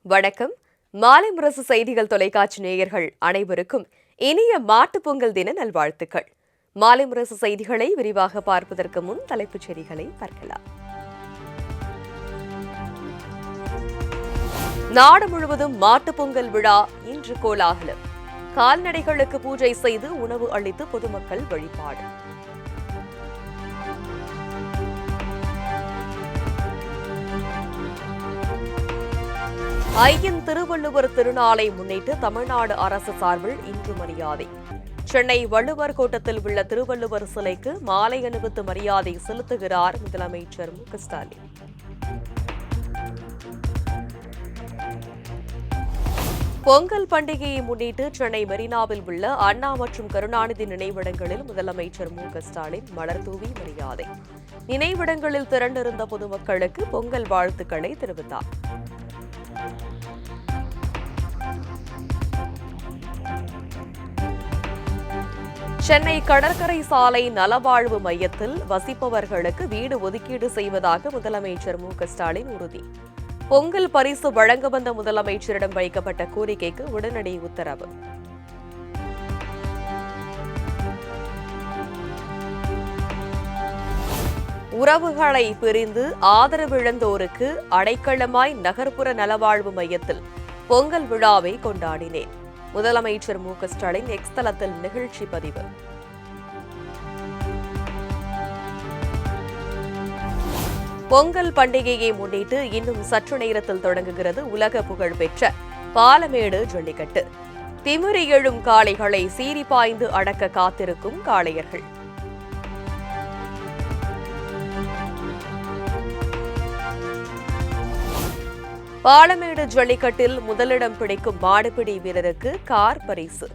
வணக்கம். மாலை முரசு செய்திகள் தொலைக்காட்சி நேயர்கள் அனைவருக்கும் இனிய மாட்டுப் பொங்கல் தின நல்வாழ்த்துக்கள். மாலை முரசு செய்திகளை விரிவாக பார்ப்பதற்கு முன் தலைப்புச் செய்திகளை பார்க்கலாம். நாடு முழுவதும் மாட்டுப் பொங்கல் விழா இன்று கோலாகலம். கால்நடைகளுக்கு பூஜை செய்து உணவு அளித்து பொதுமக்கள் வழிபாடு. ஐயன் திருவள்ளுவர் திருநாளை முன்னிட்டு தமிழ்நாடு அரசு சார்பில் இன்று மரியாதை. சென்னை வள்ளுவர் கோட்டத்தில் உள்ள திருவள்ளுவர் சிலைக்கு மாலை அணிவித்து மரியாதை செலுத்துகிறார் முதலமைச்சர் மு.க.ஸ்டாலின். பொங்கல் பண்டிகையை முன்னிட்டு சென்னை மெரினாவில் உள்ள அண்ணா மற்றும் கருணாநிதி நினைவிடங்களில் முதலமைச்சர் மு.க.ஸ்டாலின் மலர் தூவி மரியாதை. நினைவிடங்களில் திரண்டிருந்த பொதுமக்களுக்கு பொங்கல் வாழ்த்துக்களை தெரிவித்தார். சென்னை கடற்கரை சாலை நலவாழ்வு மையத்தில் வசிப்பவர்களுக்கு வீடு ஒதுக்கீடு செய்வதாக முதலமைச்சர் மு.க.ஸ்டாலின் உறுதி. பொங்கல் பரிசு வழங்க வந்த முதலமைச்சரிடம் வைக்கப்பட்ட கோரிக்கைக்கு உடனடி உத்தரவு. உறவுகளை பிரிந்து ஆதரவிழந்தோருக்கு அடைக்கலமாய் நகர்ப்புற நலவாழ்வு மையத்தில் பொங்கல் விழாவை கொண்டாடினேன். முதலமைச்சர் மு.க.ஸ்டாலின் எக்ஸ் தளத்தில் நிகழ்ச்சி பதிவு. பொங்கல் பண்டிகையை முன்னிட்டு இன்னும் சற்று நேரத்தில் தொடங்குகிறது உலக புகழ்பெற்ற பாலமேடு ஜல்லிக்கட்டு. திமிரி எழும் காளைகளை சீறி பாய்ந்து அடக்க காத்திருக்கும் காளையர்கள். பாலமேடு ஜல்லிக்கட்டில் முதலிடம் பிடிக்கும் மாடுபிடி வீரருக்கு கார் பரிசு.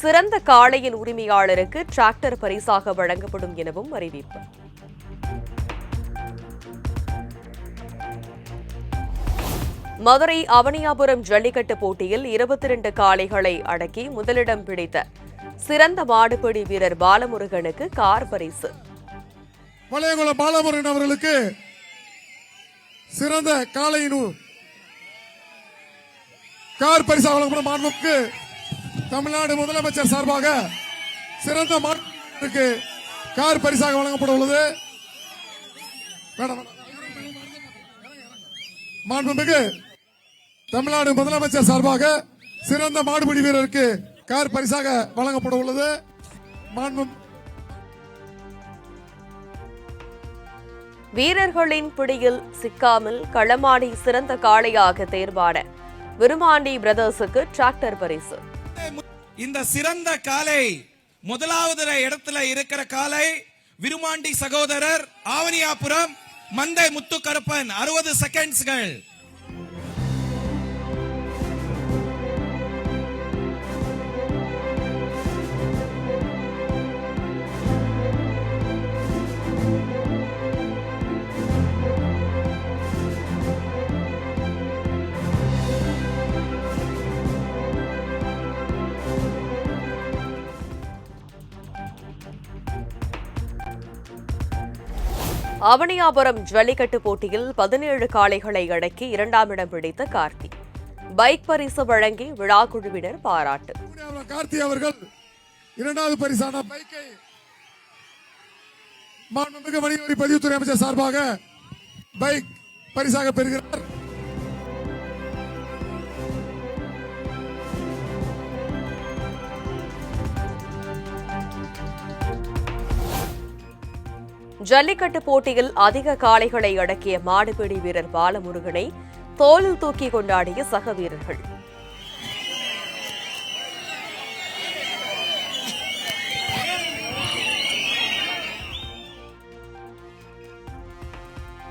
சிறந்த காளையின் உரிமையாளருக்கு டிராக்டர் பரிசாக வழங்கப்படும் எனவும் அறிவிப்பு. மதுரை அவனியாபுரம் ஜல்லிக்கட்டு போட்டியில் 22 காளைகளை அடக்கி முதலிடம் பிடித்த சிறந்த மாடுபிடி வீரர் பாலமுருகனுக்கு கார் பரிசு. வளையகுளம் பாலமுருகன் அவர்களுக்கு சிறந்த காளையின் கார் பரிசு வழங்கப்படும். மாண்புக்கு தமிழ்நாடு முதலமைச்சர் சார்பாக சிறந்த மாட்டுக்கு கார் பரிசாக வழங்கப்பட உள்ளது. மாண்புமிகு தமிழ்நாடு முதலமைச்சர் சார்பாக சிறந்த மாடுபிடி வீரருக்கு கார் பரிசாக வழங்கப்பட உள்ளது. வீரர்களின் பிடியில் சிக்காமல் களமாடி சிறந்த காளையாக தேர்வான விருமாண்டி பிரதர்ஸுக்கு டிராக்டர் பரிசு. இந்த சிறந்த காளை முதலாவது இடத்துல இருக்கிற காளை விருமாண்டி சகோதரர் ஆவணியாபுரம் மந்தை முத்துக்கருப்பன் 60 செகண்ட்ஸ்கள். அவனியாபுரம் ஜல்லிக்கட்டு போட்டியில் 17 காளைகளை அடக்கி 2ஆம் இடம் பிடித்த கார்த்தி. பைக் பரிசு வழங்கி விழா குழுவினர் பாராட்டு. கார்த்தி அவர்கள் 2வது பரிசான பைக்கை மாண்புமிகு வணிகவரி பதிவுத்துறை அமைச்சர் சார்பாக பைக் பரிசாக பெறுகிறார். ஜல்லிக்கட்டு போட்டியில் அதிக காளைகளை அடக்கிய மாடுபிடி வீரர் பாலமுருகனை தோளில் தூக்கி கொண்டாடிய சக வீரர்கள்.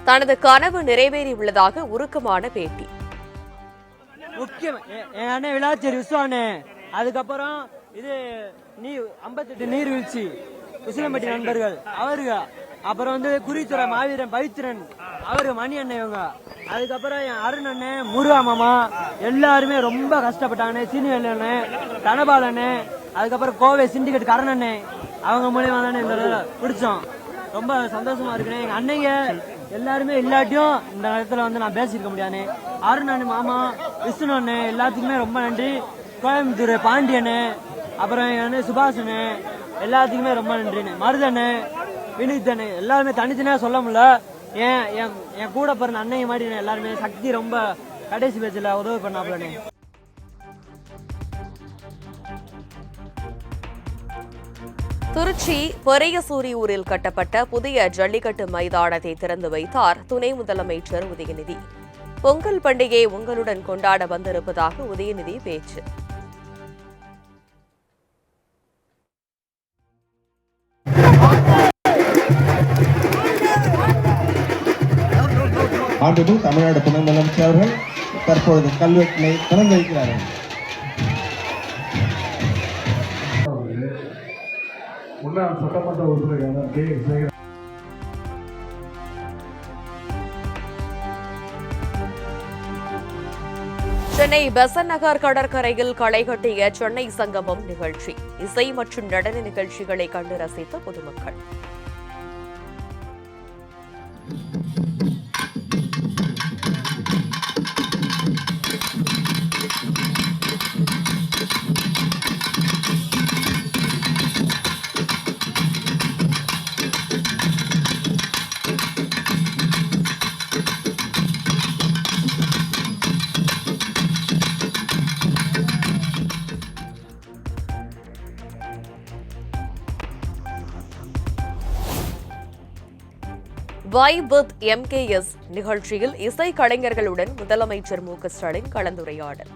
தனது கனவு நிறைவேறியுள்ளதாக உருக்கமான பேட்டி. முக்கியம் என் அண்ணன் விளாச்சேரி விஸ்வானே, அதுக்கப்புறம் இது 58 நீர்வீழ்ச்சி உசிலம்பட்டி நண்பர்கள் அவருங்க, அப்புறம் குறித்துறை மாவீரன் பவித்திரன் அவரு மணி அண்ணன் இவங்க, அதுக்கப்புறம் என் அருண் அண்ணன் முருகா மாமா எல்லாருமே ரொம்ப கஷ்டப்பட்டாங்க. சீனியர் அண்ணன் தனபால் அண்ணன், அதுக்கப்புறம் கோவை சிண்டிகேட் கரண் அண்ணன், அவங்க மூலியமா தானே இந்த பிடிச்சோம். ரொம்ப சந்தோஷமா இருக்குண்ணே. எங்க அன்னைங்க எல்லாருமே இல்லாட்டியும் இந்த இடத்துல வந்து நான் பேசியிருக்க முடியாதுண்ணே. அருண் அண்ணன், மாமா, விஷ்ணு அண்ணன் எல்லாத்துக்குமே ரொம்ப நன்றி. கோயம்புத்தூர் பாண்டியனு, அப்புறம் என்ன சுபாஷனு, எல்லாத்துக்குமே ரொம்ப நன்றிண்ணே. மருதண்ணு, வினித்தண்ணு எல்லாருமே தனித்தனியாக சொல்ல முடியல. என் கூட பிறந்த அன்னைய மாதிரி எல்லாருமே சக்தி ரொம்ப கடைசி பேச்சில் உதவி பண்ணாப்லண்ணே. திருச்சி பெரியசூரியூரில் கட்டப்பட்ட புதிய ஜல்லிக்கட்டு மைதானத்தை திறந்து வைத்தார் துணை முதலமைச்சர் உதயநிதி. பொங்கல் பண்டிகையை உங்களுடன் கொண்டாட வந்திருப்பதாக உதயநிதி பேச்சு. ஆண்டுகள் தமிழ்நாடு துணை முதலமைச்சர் அவர்கள் தற்பொழுது கல்வெட்டினை திறந்து வைக்கிறார்கள். முன்னாள் சட்டமன்ற உறுப்பினரான கே. சென்னை பெசன்ட் நகர் கடற்கரையில் களை கட்டிய சென்னை சங்கமம் நிகழ்ச்சி. இசை மற்றும் நடன நிகழ்ச்சிகளை கண்டு ரசித்த பொதுமக்கள். வைப் வித் MKS நிகழ்ச்சியில் இசை கலைஞர்களுடன் முதலமைச்சர் ஸ்டாலின் கலந்துரையாடல்.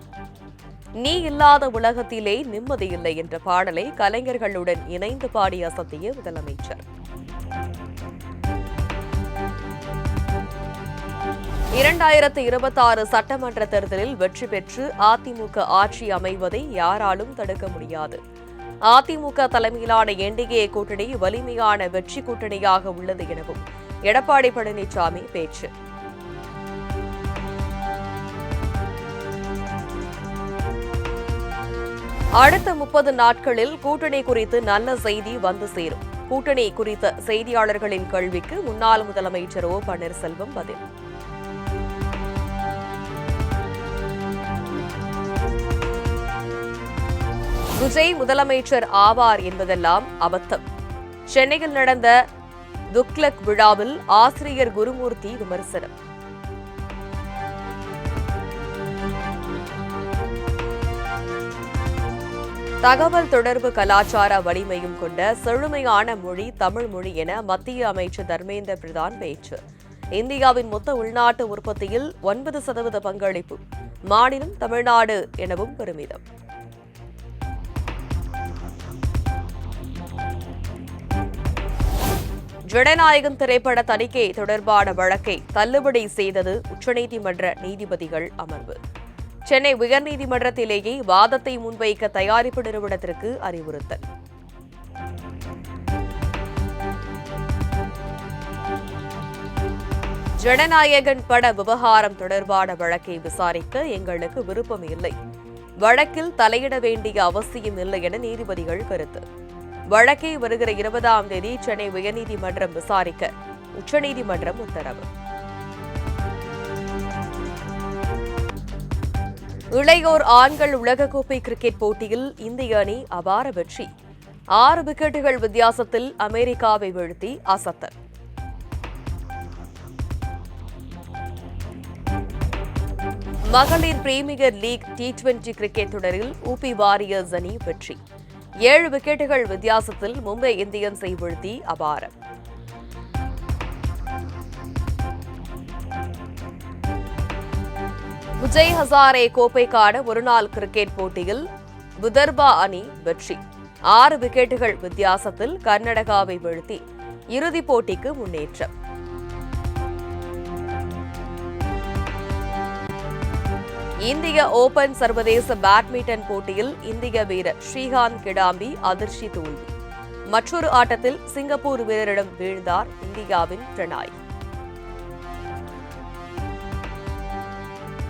நீ இல்லாத உலகத்திலே நிம்மதியில்லை என்ற பாடலை கலைஞர்களுடன் இணைந்து பாடி அசத்திய முதலமைச்சர். 2026 சட்டமன்ற தேர்தலில் வெற்றி பெற்று அதிமுக ஆட்சி அமைவதை யாராலும் தடுக்க முடியாது. அதிமுக தலைமையிலான NDA கூட்டணி வலிமையான வெற்றி கூட்டணியாக உள்ளது எனவும் எடப்பாடி பழனிசாமி பேச்சு. அடுத்த 30 நாட்களில் கூட்டணி குறித்து நல்ல செய்தி வந்து சேரும். கூட்டணி குறித்த செய்தியாளர்களின் கேள்விக்கு முன்னாள் முதலமைச்சர் O. பன்னீர்செல்வம் பதில். விஜய் முதலமைச்சர் ஆவார் என்பதெல்லாம் அபத்தம். சென்னையில் நடந்த துக்ளக் விழாவில் ஆசிரியர் குருமூர்த்தி விமர்சனம். தகவல் தொடர்பு கலாச்சார வலிமையும் கொண்ட செழுமையான மொழி தமிழ் மொழி என மத்திய அமைச்சர் தர்மேந்திர பிரதான் பேச்சு. இந்தியாவின் மொத்த உள்நாட்டு உற்பத்தியில் 9% பங்களிப்பு. மாநிலம் தமிழ்நாடு எனவும் பெருமிதம். ஜனநாயகம் திரைப்பட தணிக்கை தொடர்பான வழக்கை தள்ளுபடி செய்தது உச்சநீதிமன்ற நீதிபதிகள் அமர்வு. சென்னை உயர்நீதிமன்றத்திலேயே வாதத்தை முன்வைக்க தயாரிப்பு நிறுவனத்திற்கு அறிவுறுத்தல். ஜனநாயகன் பட விவகாரம் தொடர்பான வழக்கை விசாரிக்க எங்களுக்கு விருப்பம் இல்லை. வழக்கில் தலையிட வேண்டிய அவசியம் இல்லை என நீதிபதிகள் கருத்து. வழக்கை வருகிற 20ஆம் தேதி சென்னை உயர்நீதிமன்றம் விசாரிக்க உச்சநீதிமன்றம் உத்தரவு. இளையோர் ஆண்கள் உலகக்கோப்பை கிரிக்கெட் போட்டியில் இந்திய அணி அபார வெற்றி. 6 விக்கெட்டுகள் வித்தியாசத்தில் அமெரிக்காவை வீழ்த்தி அசத்தல். மகளிர் பிரீமியர் லீக் T20 கிரிக்கெட் தொடரில் UP வாரியர்ஸ் அணி வெற்றி. 7 விக்கெட்டுகள் வித்தியாசத்தில் மும்பை இந்தியன்ஸை வீழ்த்தி அபாரம். விஜய் ஹசாரே கோப்பைக்கான ஒருநாள் கிரிக்கெட் போட்டியில் விதர்பா அணி வெற்றி. 6 விக்கெட்டுகள் வித்தியாசத்தில் கர்நாடகாவை வீழ்த்தி இறுதிப் போட்டிக்கு முன்னேற்றம். இந்திய ஓபன் சர்வதேச பேட்மிண்டன் போட்டியில் இந்திய வீரர் ஸ்ரீகாந்த் கிடாம்பி அதிர்ச்சி தோல்வி. மற்றொரு ஆட்டத்தில் சிங்கப்பூர் வீரரிடம் வீழ்ந்தார் இந்தியாவின் பிரணாய்.